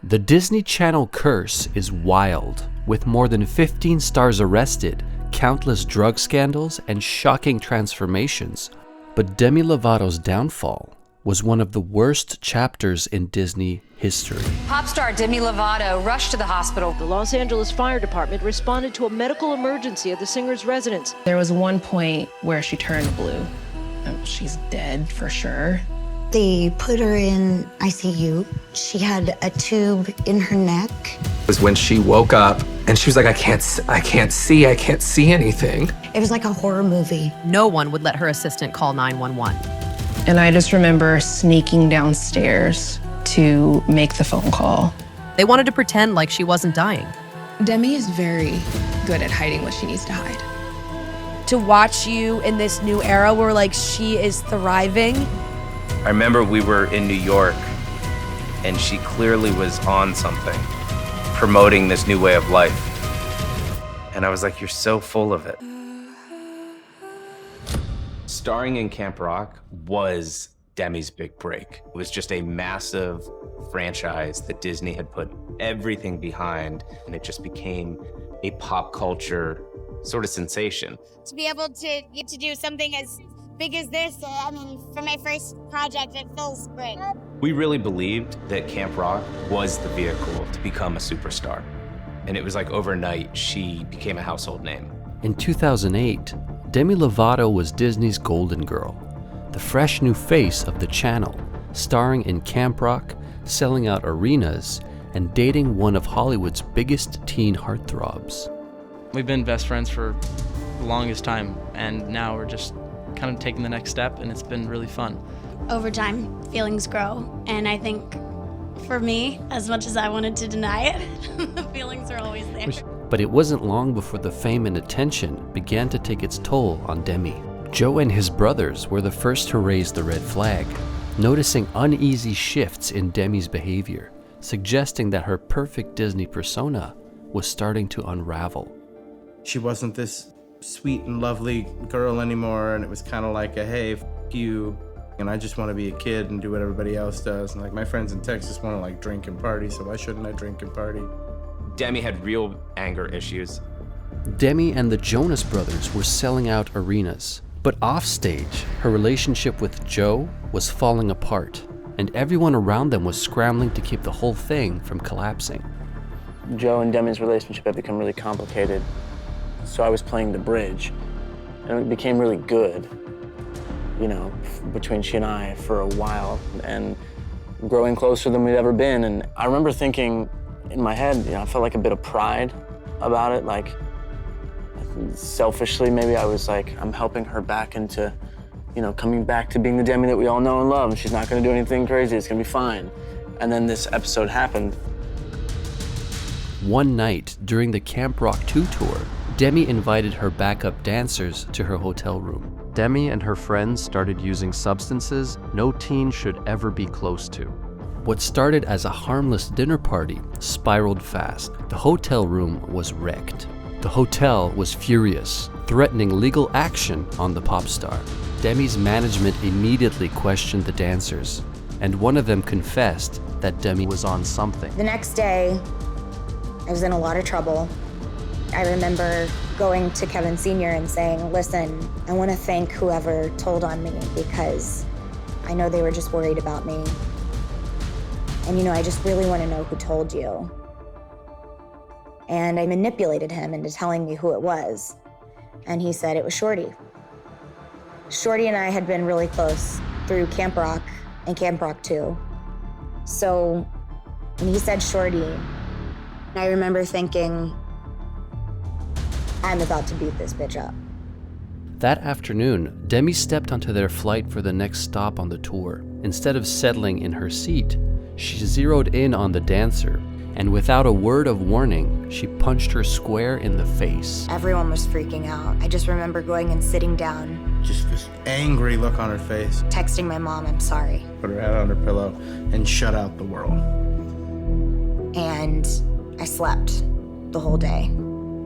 The Disney Channel curse is wild, with more than 15 stars arrested, countless drug scandals, and shocking transformations. But Demi Lovato's downfall was one of the worst chapters in Disney history. Pop star Demi Lovato rushed to the hospital. The Los Angeles Fire Department responded to a medical emergency at the singer's residence. There was one point where she turned blue. She's dead for sure. They put her in ICU. She had a tube in her neck. It was when she woke up and she was like, I can't see anything. It was like a horror movie. No one would let her assistant call 911. And I just remember sneaking downstairs to make the phone call. They wanted to pretend like she wasn't dying. Demi is very good at hiding what she needs to hide. To watch you in this new era where like she is thriving. I remember we were in New York and she clearly was on something, promoting this new way of life. And I was like, you're so full of it. Starring in Camp Rock was Demi's big break. It was just a massive franchise that Disney had put everything behind, and it just became a pop culture sort of sensation. To be able to get to do something as big as this, I mean, for my first project, it feels great. We really believed that Camp Rock was the vehicle to become a superstar. And it was like overnight, she became a household name. In 2008, Demi Lovato was Disney's golden girl, the fresh new face of the channel, starring in Camp Rock, selling out arenas, and dating one of Hollywood's biggest teen heartthrobs. We've been best friends for the longest time, and now we're just kind of taking the next step, and it's been really fun. Over time, feelings grow, and I think for me, as much as I wanted to deny it, the feelings are always there. But it wasn't long before the fame and attention began to take its toll on Demi. Joe and his brothers were the first to raise the red flag, noticing uneasy shifts in Demi's behavior, suggesting that her perfect Disney persona was starting to unravel. She wasn't this sweet and lovely girl anymore, and it was kind of like a, hey, f*** you, and I just want to be a kid and do what everybody else does. And like my friends in Texas want to like drink and party, so why shouldn't I drink and party? Demi had real anger issues. Demi and the Jonas Brothers were selling out arenas, but offstage, her relationship with Joe was falling apart, and everyone around them was scrambling to keep the whole thing from collapsing. Joe and Demi's relationship had become really complicated, so I was playing the bridge, and it became really good, you know, between she and I for a while, and growing closer than we'd ever been. And I remember thinking in my head, you know, I felt like a bit of pride about it, like selfishly maybe I was like, I'm helping her back into, you know, coming back to being the Demi that we all know and love, and she's not gonna do anything crazy, it's gonna be fine. And then this episode happened. One night during the Camp Rock 2 tour, Demi invited her backup dancers to her hotel room. Demi and her friends started using substances no teen should ever be close to. What started as a harmless dinner party spiraled fast. The hotel room was wrecked. The hotel was furious, threatening legal action on the pop star. Demi's management immediately questioned the dancers, and one of them confessed that Demi was on something. The next day, I was in a lot of trouble. I remember going to Kevin Sr. and saying, listen, I want to thank whoever told on me because I know they were just worried about me. And you know, I just really want to know who told you. And I manipulated him into telling me who it was. And he said it was Shorty. Shorty and I had been really close through Camp Rock and Camp Rock 2. So when he said Shorty, I remember thinking, I'm about to beat this bitch up. That afternoon, Demi stepped onto their flight for the next stop on the tour. Instead of settling in her seat, she zeroed in on the dancer, and without a word of warning, she punched her square in the face. Everyone was freaking out. I just remember going and sitting down. Just this angry look on her face. Texting my mom, I'm sorry. Put her head on her pillow and shut out the world. And I slept the whole day.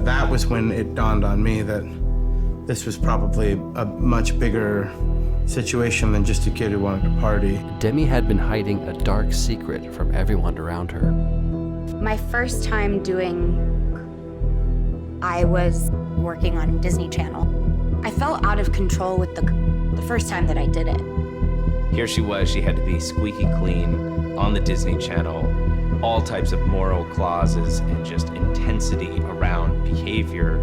That was when it dawned on me that this was probably a much bigger situation than just a kid who wanted to party. Demi had been hiding a dark secret from everyone around her. My first time I was working on Disney Channel. I felt out of control with the first time that I did it. Here she was, she had to be squeaky clean on the Disney Channel, all types of moral clauses and just intensity around behavior.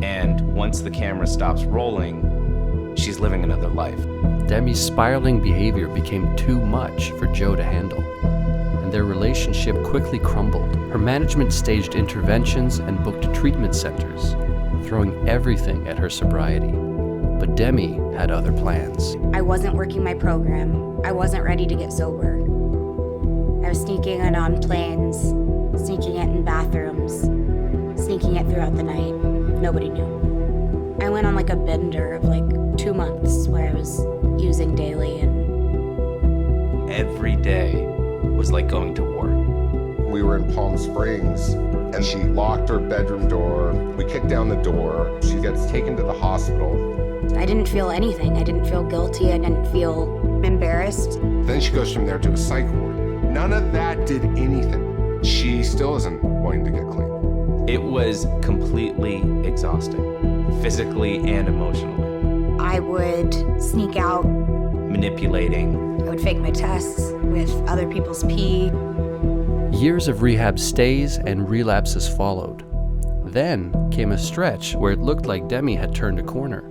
And once the camera stops rolling, she's living another life. Demi's spiraling behavior became too much for Joe to handle, and their relationship quickly crumbled. Her management staged interventions and booked treatment centers, throwing everything at her sobriety. But Demi had other plans. I wasn't working my program. I wasn't ready to get sober. I was sneaking it on planes, sneaking it in bathrooms, sneaking it throughout the night. Nobody knew. I went on like a bender of like 2 months where I was using daily, and every day was like going to war. We were in Palm Springs, and she locked her bedroom door. We kicked down the door. She gets taken to the hospital. I didn't feel anything. I didn't feel guilty. I didn't feel embarrassed. Then she goes from there to a psych ward. None of that did anything. She still isn't wanting to get clean. It was completely exhausting, physically and emotionally. I would sneak out. Manipulating. I would fake my tests with other people's pee. Years of rehab stays and relapses followed. Then came a stretch where it looked like Demi had turned a corner.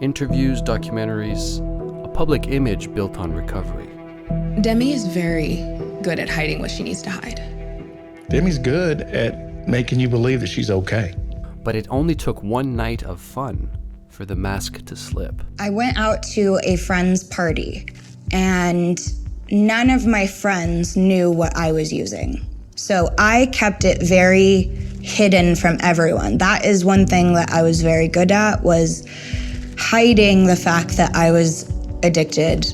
Interviews, documentaries, a public image built on recovery. Demi is very good at hiding what she needs to hide. Demi's good at making you believe that she's okay. But it only took one night of fun for the mask to slip. I went out to a friend's party, and none of my friends knew what I was using. So I kept it very hidden from everyone. That is one thing that I was very good at, was hiding the fact that I was addicted.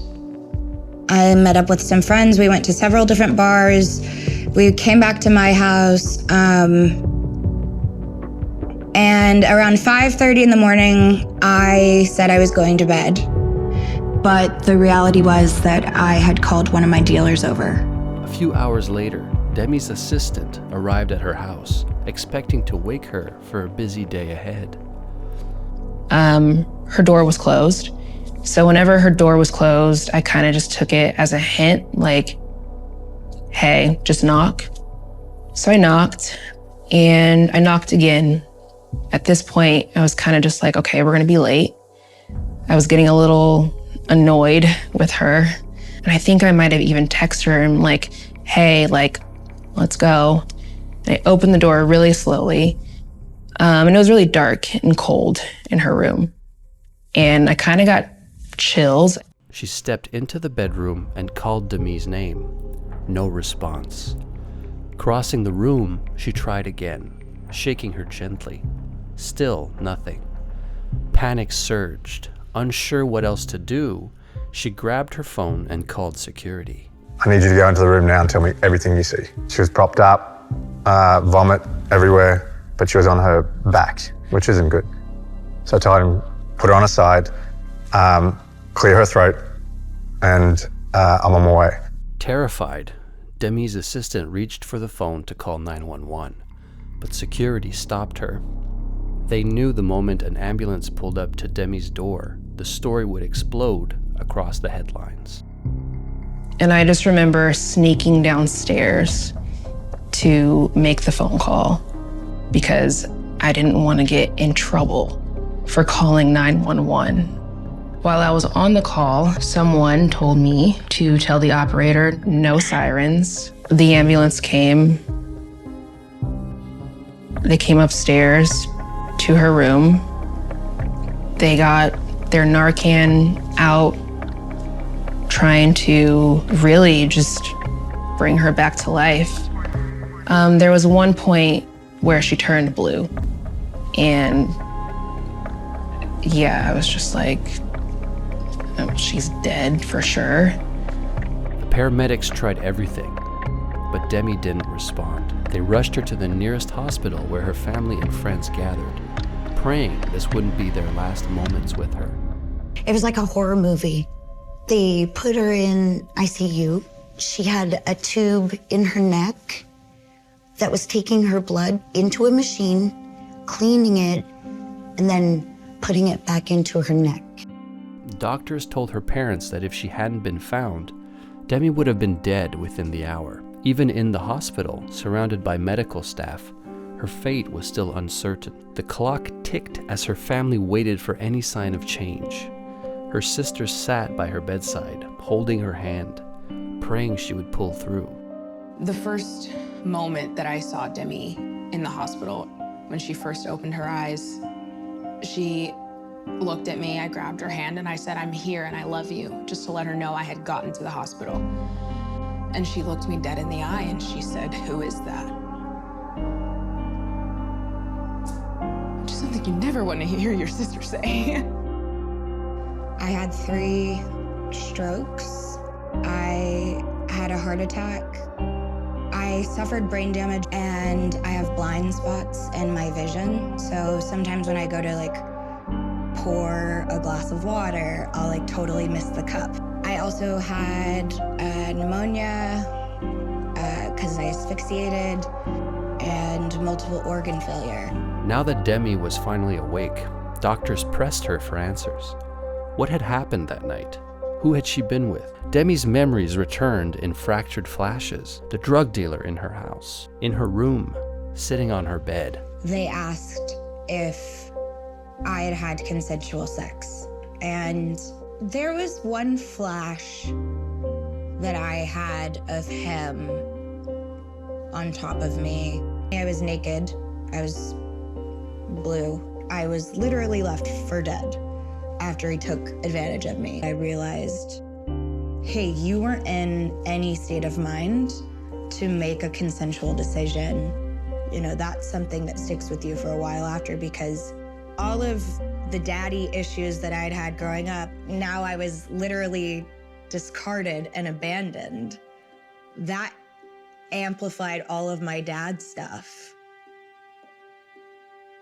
I met up with some friends. We went to several different bars. We came back to my house. And around 5:30 in the morning, I said I was going to bed. But the reality was that I had called one of my dealers over. A few hours later, Demi's assistant arrived at her house, expecting to wake her for a busy day ahead. Her door was closed. So whenever her door was closed, I kind of just took it as a hint, like, hey, just knock. So I knocked, and I knocked again. At this point, I was kind of just like, okay, we're gonna be late. I was getting a little annoyed with her. And I think I might have even texted her and like, hey, like, let's go. And I opened the door really slowly. And it was really dark and cold in her room. And I kind of got chills. She stepped into the bedroom and called Demi's name. No response. Crossing the room, she tried again, shaking her gently. Still nothing. Panic surged. Unsure what else to do, she grabbed her phone and called security. I need you to go into the room now and tell me everything you see. She was propped up, vomit everywhere, but she was on her back, which isn't good. So I told him, put her on her side, clear her throat, and I'm on my way. Terrified, Demi's assistant reached for the phone to call 911, but security stopped her. They knew the moment an ambulance pulled up to Demi's door, the story would explode across the headlines. And I just remember sneaking downstairs to make the phone call because I didn't want to get in trouble for calling 911. While I was on the call, someone told me to tell the operator no sirens. The ambulance came. They came upstairs to her room. They got their Narcan out, trying to really just bring her back to life. There was one point where she turned blue. And yeah, I was just like, oh, she's dead for sure. The paramedics tried everything, but Demi didn't respond. They rushed her to the nearest hospital where her family and friends gathered, praying this wouldn't be their last moments with her. It was like a horror movie. They put her in ICU. She had a tube in her neck. that was taking her blood into a machine, cleaning it, and then putting it back into her neck. Doctors told her parents that if she hadn't been found, Demi would have been dead within the hour. Even in the hospital, surrounded by medical staff, her fate was still uncertain. The clock ticked as her family waited for any sign of change. Her sister sat by her bedside, holding her hand, praying she would pull through. The first moment that I saw Demi in the hospital, when she first opened her eyes, she looked at me, I grabbed her hand, and I said, "I'm here and I love you," just to let her know I had gotten to the hospital. And she looked me dead in the eye and she said, "Who is that?" Which is something you never want to hear your sister say. I had 3 strokes. I had a heart attack. I suffered brain damage and I have blind spots in my vision. So sometimes when I go to pour a glass of water, I'll totally miss the cup. I also had pneumonia because I asphyxiated and multiple organ failure. Now that Demi was finally awake, doctors pressed her for answers. What had happened that night? Who had she been with? Demi's memories returned in fractured flashes. The drug dealer in her house, in her room, sitting on her bed. They asked if I had had consensual sex. And there was one flash that I had of him on top of me. I was naked. I was blue. I was literally left for dead after he took advantage of me. I realized, hey, you weren't in any state of mind to make a consensual decision. That's something that sticks with you for a while after, because all of the daddy issues that I'd had growing up, now I was literally discarded and abandoned. That amplified all of my dad's stuff.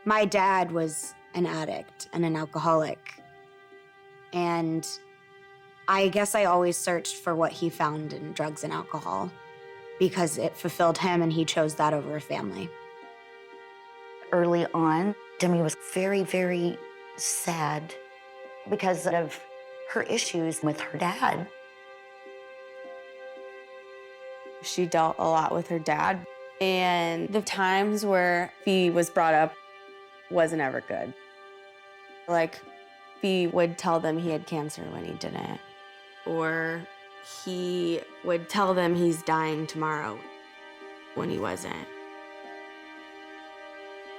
My dad was an addict and an alcoholic. And I guess I always searched for what he found in drugs and alcohol because it fulfilled him and he chose that over a family. Early on, Demi was very, very sad because of her issues with her dad. She dealt a lot with her dad, and the times where he was brought up wasn't ever good. He would tell them he had cancer when he didn't, or he would tell them he's dying tomorrow when he wasn't.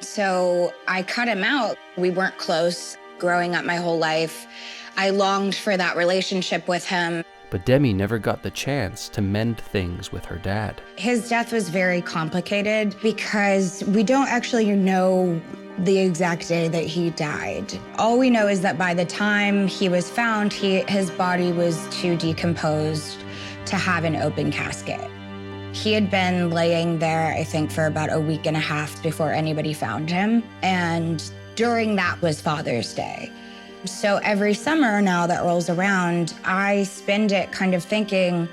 So I cut him out. We weren't close growing up my whole life. I longed for that relationship with him. But Demi never got the chance to mend things with her dad. His death was very complicated because we don't actually know the exact day that he died. All we know is that by the time he was found, his body was too decomposed to have an open casket. He had been laying there, I think, for about a week and a half before anybody found him. And during that was Father's Day. So every summer now that rolls around, I spend it kind of thinking,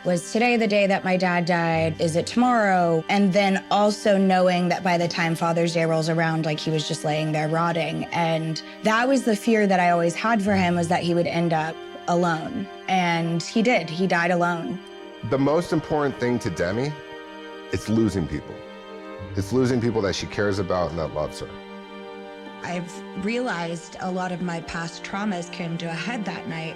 was today the day that my dad died? Is it tomorrow? And then also knowing that by the time Father's Day rolls around, he was just laying there rotting. And that was the fear that I always had for him, was that he would end up alone. And he did. He died alone. The most important thing to Demi, it's losing people. It's losing people that she cares about and that loves her. I've realized a lot of my past traumas came to a head that night,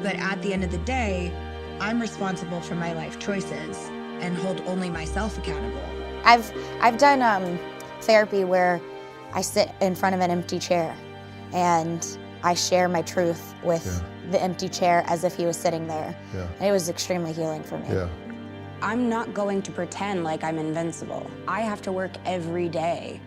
but at the end of the day, I'm responsible for my life choices and hold only myself accountable. I've done therapy where I sit in front of an empty chair and I share my truth with the empty chair as if he was sitting there. And it was extremely healing for me. I'm not going to pretend like I'm invincible. I have to work every day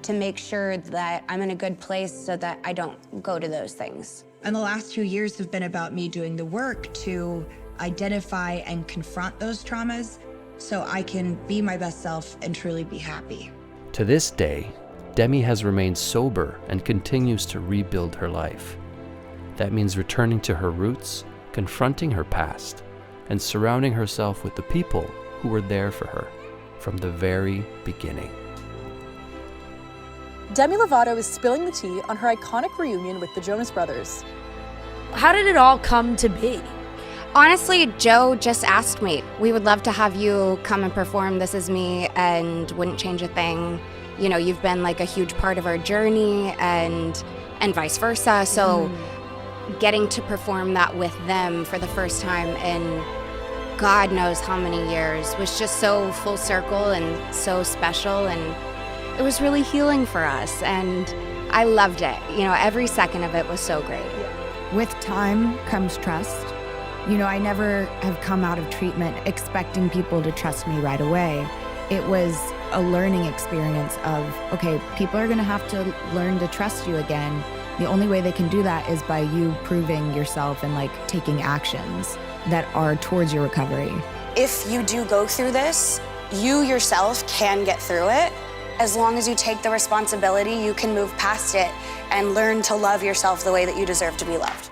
to make sure that I'm in a good place so that I don't go to those things. And the last 2 years have been about me doing the work to identify and confront those traumas so I can be my best self and truly be happy. To this day, Demi has remained sober and continues to rebuild her life. That means returning to her roots, confronting her past, and surrounding herself with the people who were there for her. from the very beginning. Demi Lovato is spilling the tea on her iconic reunion with the Jonas Brothers. How did it all come to be? Honestly, Joe just asked me, we would love to have you come and perform This Is Me, and wouldn't change a thing. You know, you've been like a huge part of our journey, and vice versa. So getting to perform that with them for the first time in God knows how many years was just so full circle and so special, and it was really healing for us, and I loved it. You know, every second of it was so great. With time comes trust. You know, I never have come out of treatment expecting people to trust me right away. It was a learning experience of, okay, people are gonna have to learn to trust you again. The only way they can do that is by you proving yourself and like taking actions that are towards your recovery. If you do go through this, you yourself can get through it. As long as you take the responsibility, you can move past it and learn to love yourself the way that you deserve to be loved.